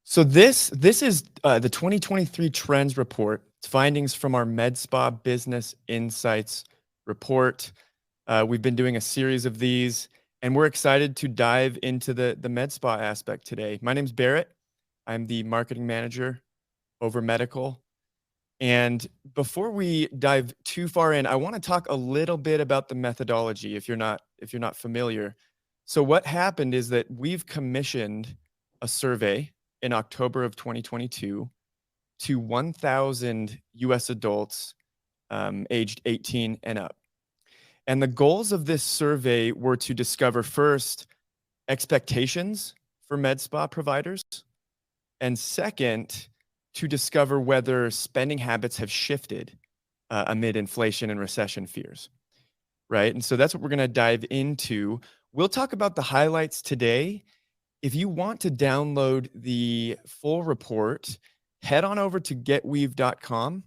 So this is the 2023 Trends Report. It's findings from our Med Spa Business Insights report. We've been doing a series of these, and we're excited to dive into the med spa aspect today. My name's Barrett. I'm the marketing manager over medical. And before we dive too far in, I want to talk a little bit about the methodology if you're not familiar. So what happened is that we've commissioned a survey in October of 2022 to 1,000 US adults aged 18 and up. And the goals of this survey were to discover first expectations for med spa providers, and second, to discover whether spending habits have shifted amid inflation and recession fears, right? And so that's what we're going to dive into. We'll talk about the highlights today. If you want to download the full report, head on over to getweave.com,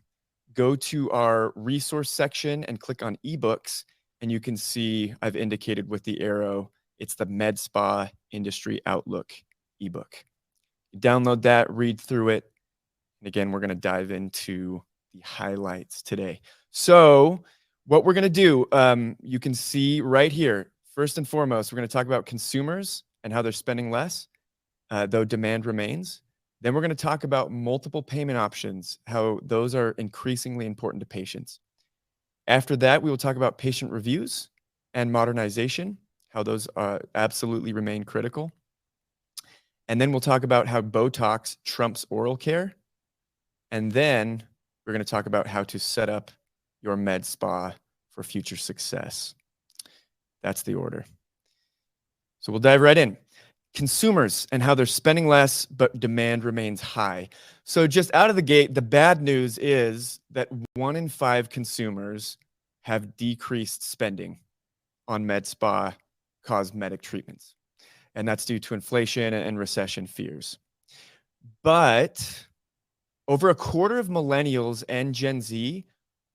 go to our resource section and click on ebooks, and you can see I've indicated with the arrow, it's the Med Spa Industry Outlook ebook. Download that, read through it. And again, we're going to dive into the highlights today. So what we're going to do, you can see right here, first and foremost, we're going to talk about consumers and how they're spending less, though demand remains. Then we're going to talk about multiple payment options, how those are increasingly important to patients. After that, we will talk about patient reviews and modernization, how those absolutely remain critical. And then we'll talk about how Botox trumps oral care. And then we're going to talk about how to set up your med spa for future success. That's the order. So we'll dive right in. Consumers and how they're spending less, but demand remains high. So just out of the gate, the bad news is that 1 in 5 consumers have decreased spending on med spa cosmetic treatments. And that's due to inflation and recession fears. But over a quarter of millennials and Gen Z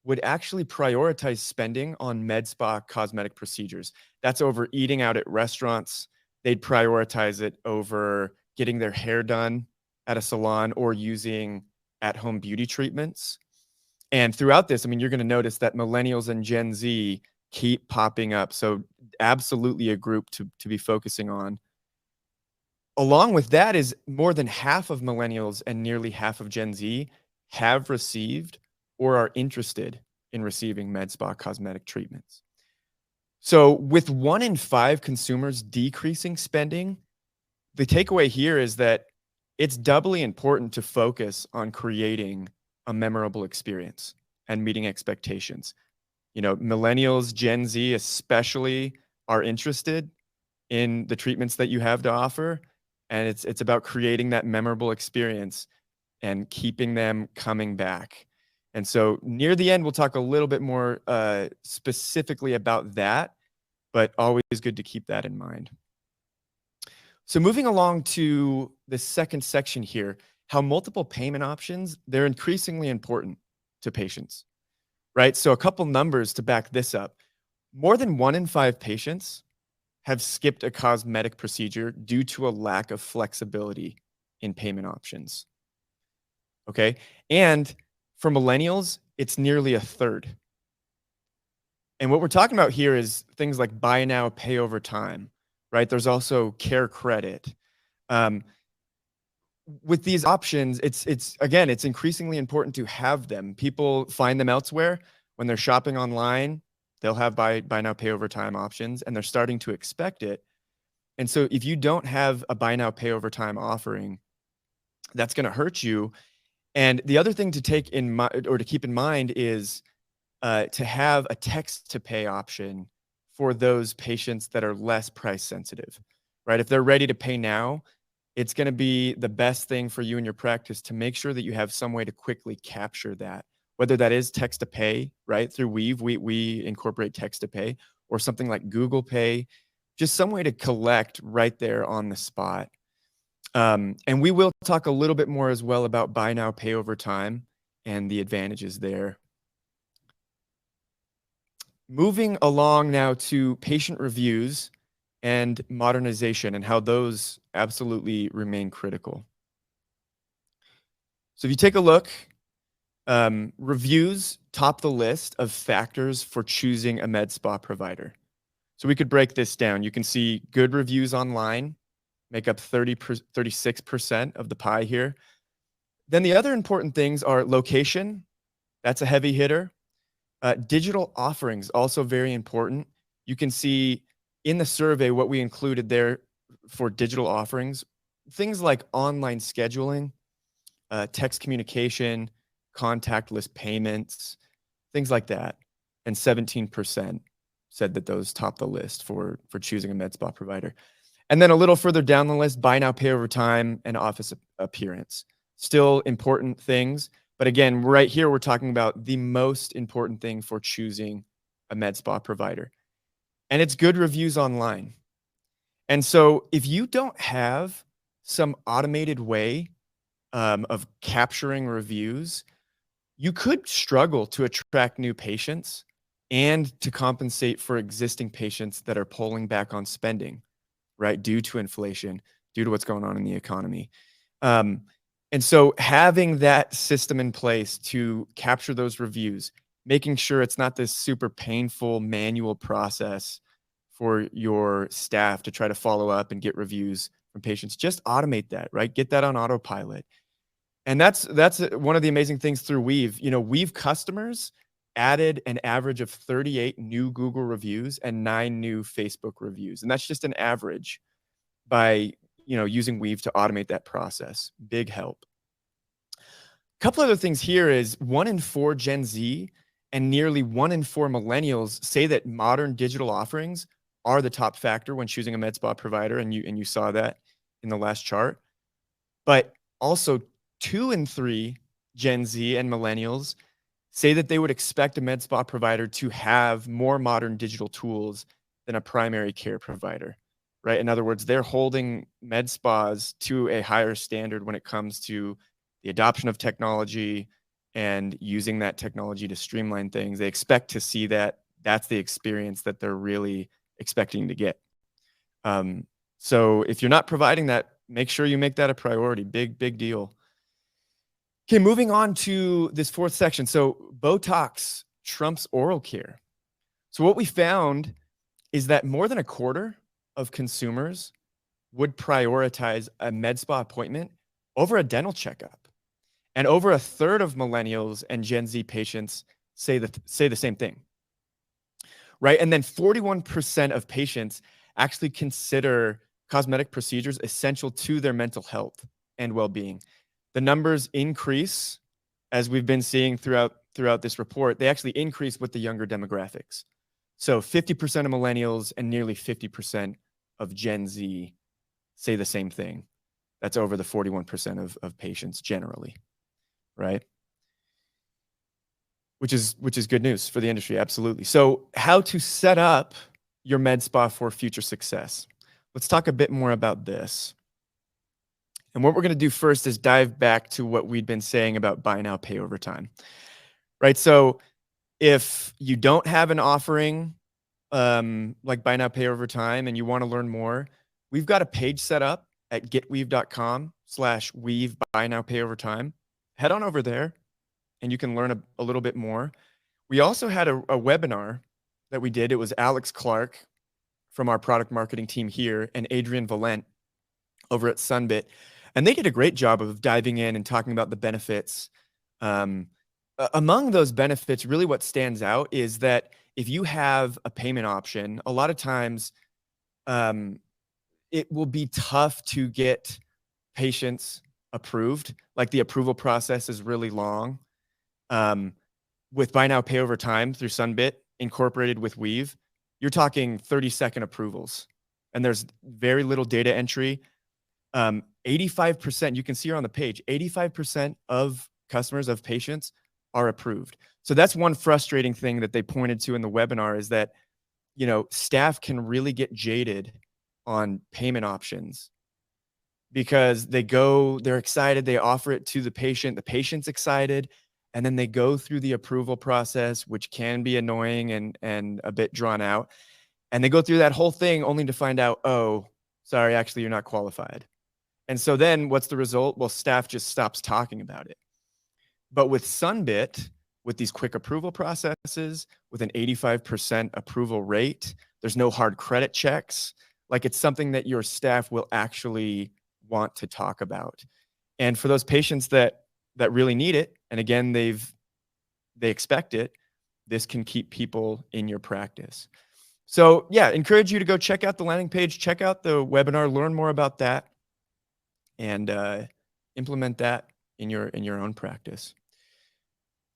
would actually prioritize spending on med spa cosmetic procedures. That's over eating out at restaurants. They'd prioritize it over getting their hair done at a salon or using at-home beauty treatments. And throughout this, I mean, you're going to notice that millennials and Gen Z keep popping up. So absolutely a group to be focusing on. Along with that is more than half of millennials and nearly half of Gen Z have received or are interested in receiving med spa cosmetic treatments. So with 1 in 5 consumers decreasing spending, the takeaway here is that it's doubly important to focus on creating a memorable experience and meeting expectations. You know, millennials, Gen Z especially are interested in the treatments that you have to offer. And it's about creating that memorable experience and keeping them coming back. And so near the end, we'll talk a little bit more specifically about that, but always good to keep that in mind. So moving along to the second section here, how multiple payment options, they're increasingly important to patients, right? So a couple numbers to back this up. More than 1 in 5 patients have skipped a cosmetic procedure due to a lack of flexibility in payment options. Okay. And for millennials, it's nearly a third. And what we're talking about here is things like buy now, pay over time, right? There's also care credit. With these options, it's increasingly important to have them. People find them elsewhere when they're shopping online. They'll have buy now, pay over time options, and they're starting to expect it. And so if you don't have a buy now, pay over time offering, that's going to hurt you. And the other thing to take in mind or to keep in mind is to have a text to pay option for those patients that are less price sensitive, right? If they're ready to pay now, it's going to be the best thing for you and your practice to make sure that you have some way to quickly capture that. Whether that is text to pay, right? Through Weave, we incorporate text to pay, or something like Google Pay, just some way to collect right there on the spot. And we will talk a little bit more as well about buy now, pay over time and the advantages there. Moving along now to patient reviews and modernization and how those absolutely remain critical. So if you take a look, reviews top the list of factors for choosing a med spa provider. So we could break this down. You can see good reviews online make up 36% of the pie here. Then the other important things are location. That's a heavy hitter. Digital offerings, also very important. You can see in the survey what we included there for digital offerings, things like online scheduling, text communication, contactless payments, things like that. And 17% said that those top the list for choosing a med spa provider. And then a little further down the list, buy now, pay over time, and office appearance. Still important things. But again, right here, we're talking about the most important thing for choosing a med spa provider. And it's good reviews online. And so if you don't have some automated way of capturing reviews, you could struggle to attract new patients and to compensate for existing patients that are pulling back on spending, right? Due to inflation, due to what's going on in the economy. And so having that system in place to capture those reviews, making sure it's not this super painful manual process for your staff to try to follow up and get reviews from patients, just automate that, right? Get that on autopilot. And that's one of the amazing things through Weave. You know, Weave customers added an average of 38 new Google reviews and 9 new Facebook reviews. And that's just an average by, using Weave to automate that process. Big help. A couple other things here is 1 in 4 Gen Z and nearly 1 in 4 millennials say that modern digital offerings are the top factor when choosing a med spa provider. And you saw that in the last chart. But also 2 in 3 Gen Z and millennials say that they would expect a med spa provider to have more modern digital tools than a primary care provider, right? In other words, they're holding med spas to a higher standard when it comes to the adoption of technology and using that technology to streamline things. They expect to see that that's the experience that they're really expecting to get. So if you're not providing that, make sure you make that a priority. Big deal. Okay, moving on to this fourth section. So Botox trumps oral care. So what we found is that more than a quarter of consumers would prioritize a med spa appointment over a dental checkup. And over a third of millennials and Gen Z patients say the same thing, right? And then 41% of patients actually consider cosmetic procedures essential to their mental health and well-being. The numbers increase, as we've been seeing throughout this report. They actually increase with the younger demographics. So 50% of millennials and nearly 50% of Gen Z say the same thing. That's over the 41% of patients generally, right? Which is good news for the industry, absolutely. So how to set up your med spa for future success. Let's talk a bit more about this. And what we're going to do first is dive back to what we'd been saying about buy now, pay over time, right? So if you don't have an offering like buy now, pay over time, and you want to learn more, we've got a page set up at getweave.com/weave buy now, pay over time. Head on over there and you can learn a little bit more. We also had a webinar that we did. It was Alex Clark from our product marketing team here and Adrian Valent over at Sunbit. And they did a great job of diving in and talking about the benefits. Among those benefits, really what stands out is that if you have a payment option, a lot of times it will be tough to get patients approved. Like the approval process is really long. With buy now, pay over time through Sunbit incorporated with Weave, you're talking 30-second approvals. And there's very little data entry. 85%, you can see here on the page, 85% of customers, of patients are approved. So that's one frustrating thing that they pointed to in the webinar is that, staff can really get jaded on payment options because they're excited, they offer it to the patient's excited, and then they go through the approval process, which can be annoying and a bit drawn out. And they go through that whole thing only to find out, oh, sorry, actually, you're not qualified. And so then what's the result? Well, staff just stops talking about it. But with Sunbit, with these quick approval processes, with an 85% approval rate, there's no hard credit checks. Like, it's something that your staff will actually want to talk about. And for those patients that really need it, and again, they expect it, this can keep people in your practice. So yeah, encourage you to go check out the landing page, check out the webinar, learn more about that, and implement that in your own practice.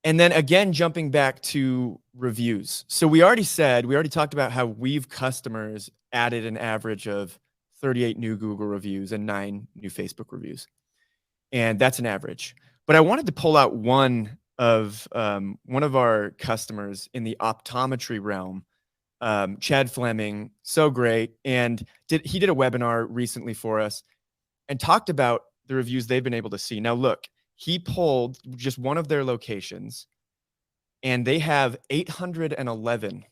And then again, jumping back to reviews. So we already talked about how Weave customers added an average of 38 new Google reviews and 9 new Facebook reviews. And that's an average. But I wanted to pull out one of our customers in the optometry realm, Chad Fleming, so great. And he did a webinar recently for us and talked about the reviews they've been able to see. Now, look, he pulled just one of their locations, and they have 811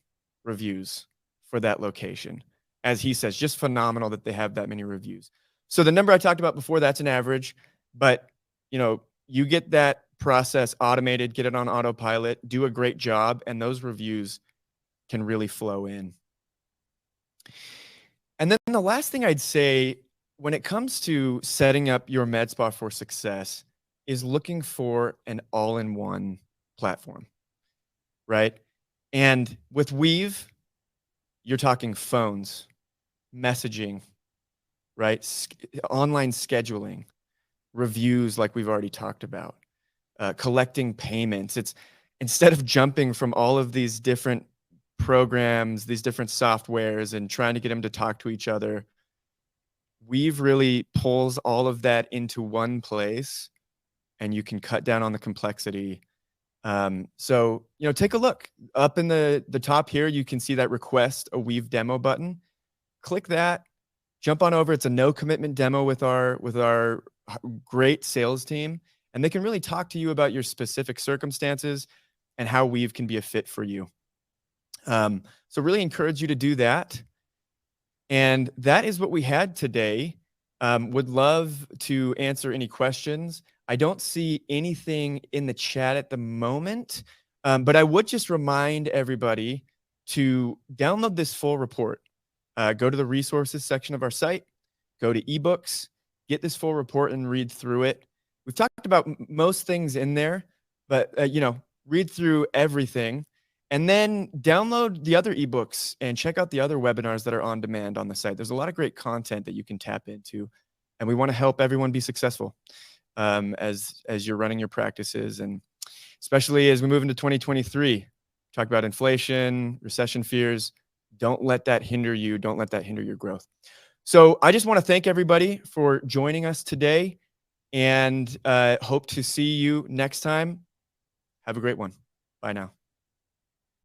reviews for that location. As he says, just phenomenal that they have that many reviews. So the number I talked about before, that's an average, but you get that process automated, get it on autopilot, do a great job, and those reviews can really flow in. And then the last thing I'd say when it comes to setting up your med spa for success is looking for an all-in-one platform, right? And with Weave, you're talking phones, messaging, right? Online scheduling, reviews like we've already talked about, collecting payments. It's instead of jumping from all of these different programs, these different softwares, and trying to get them to talk to each other, Weave really pulls all of that into one place, and you can cut down on the complexity. So take a look up in the top here. You can see that request a Weave demo button. Click that, jump on over. It's a no commitment demo with our great sales team, and they can really talk to you about your specific circumstances and how Weave can be a fit for you. So really encourage you to do that. And that is what we had today. Would love to answer any questions. I don't see anything in the chat at the moment, but I would just remind everybody to download this full report. Go to the resources section of our site, go to ebooks, get this full report and read through it. We've talked about most things in there, but read through everything. And then download the other ebooks and check out the other webinars that are on demand on the site. There's a lot of great content that you can tap into, and we want to help everyone be successful as you're running your practices, and especially as we move into 2023. Talk about inflation, recession fears. Don't let that hinder you. Don't let that hinder your growth. So I just want to thank everybody for joining us today, and hope to see you next time. Have a great one. Bye now.